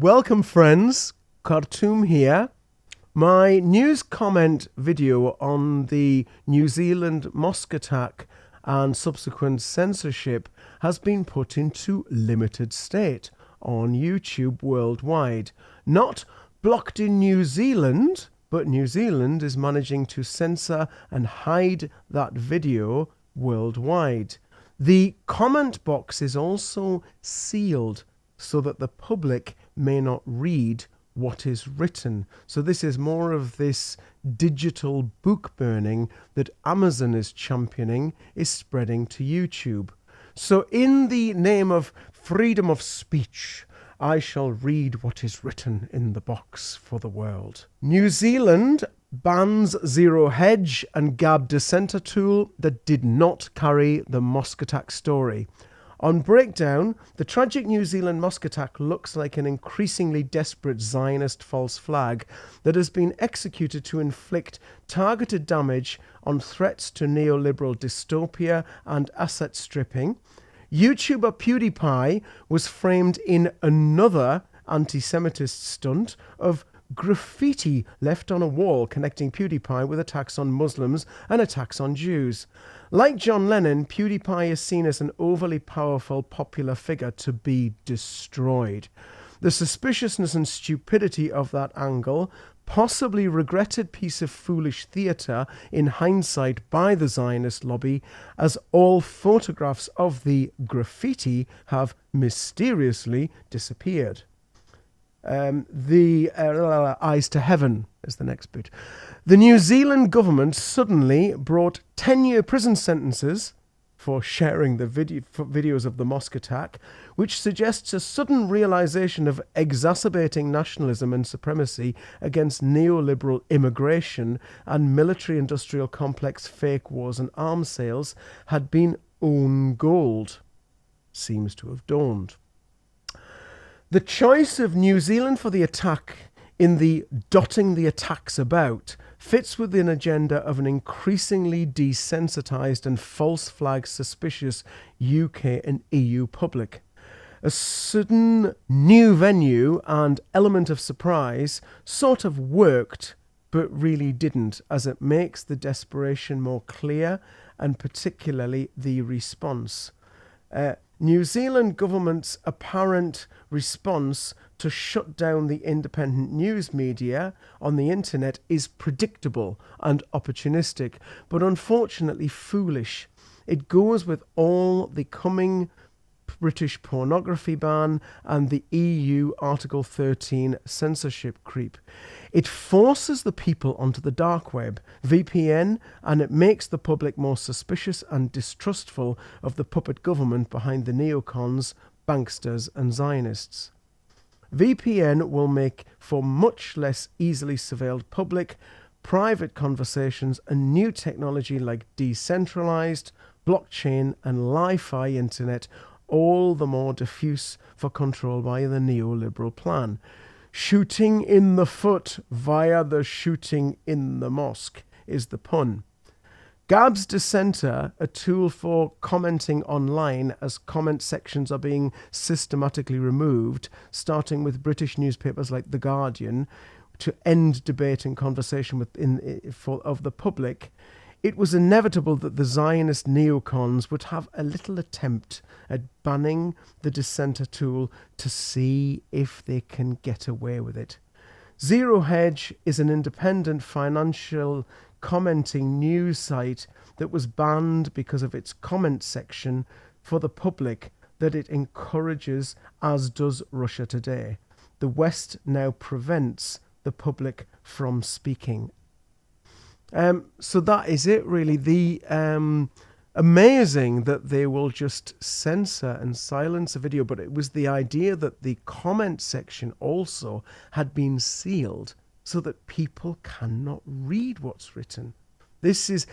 Welcome friends, Khaartoum here. My news comment video on the New Zealand mosque attack and subsequent censorship has been put into limited state on YouTube worldwide. Not blocked in New Zealand, but New Zealand is managing to censor and hide that video worldwide. The comment box is also sealed so that the public may not read what is written. So this is more of this digital book burning that Amazon is championing is spreading to YouTube. So in the name of freedom of speech, I shall read what is written in the box for the world. New Zealand bans Zero Hedge and Gab dissenter tool that did not carry the mosque attack story. On breakdown, the tragic New Zealand mosque attack looks like an increasingly desperate Zionist false flag that has been executed to inflict targeted damage on threats to neoliberal dystopia and asset stripping. YouTuber PewDiePie was framed in another anti-Semitist stunt of graffiti left on a wall connecting PewDiePie with attacks on Muslims and attacks on Jews. Like John Lennon, PewDiePie is seen as an overly powerful popular figure to be destroyed. The suspiciousness and stupidity of that angle, possibly regretted piece of foolish theatre in hindsight by the Zionist lobby, as all photographs of the graffiti have mysteriously disappeared. Eyes to Heaven is the next bit. The New Zealand government suddenly brought 10-year prison sentences for sharing the videos of the mosque attack, which suggests a sudden realization of exacerbating nationalism and supremacy against neoliberal immigration and military-industrial complex fake wars and arms sales had been own gold. Seems to have dawned. The choice of New Zealand for the attack in the dotting the attacks about fits with an agenda of an increasingly desensitized and false flag suspicious UK and EU public. A sudden new venue and element of surprise sort of worked, but really didn't, as it makes the desperation more clear and particularly the response. New Zealand government's apparent response to shut down the independent news media on the internet is predictable and opportunistic, but unfortunately foolish. It goes with all the coming British pornography ban and the EU Article 13 censorship creep. It forces the people onto the dark web, VPN, and it makes the public more suspicious and distrustful of the puppet government behind the neocons, banksters and Zionists. VPN will make for much less easily surveilled public, private conversations and new technology like decentralized, blockchain and Li-Fi internet, all the more diffuse for control by the neoliberal plan. Shooting in the foot via the shooting in the mosque is the pun. Gab's dissenter, a tool for commenting online as comment sections are being systematically removed, starting with British newspapers like The Guardian, to end debate and conversation of the public. It was inevitable that the Zionist neocons would have a little attempt at banning the dissenter tool to see if they can get away with it. Zero Hedge is an independent financial commenting news site that was banned because of its comment section for the public that it encourages, as does Russia today. The West now prevents the public from speaking. So that is it, really. The amazing that they will just censor and silence a video, but it was the idea that the comment section also had been sealed so that people cannot read what's written. This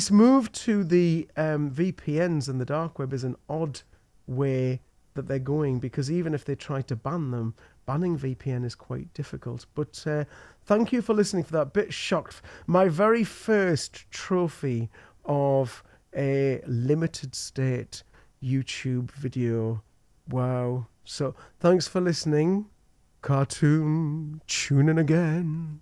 move to the VPNs and the dark web is an odd way that they're going, because even if they try to ban them, banning VPN is quite difficult. But thank you for listening for that. Bit shocked. My very first trophy of a limited state YouTube video. Wow. So thanks for listening. Khaartoum, tune in again.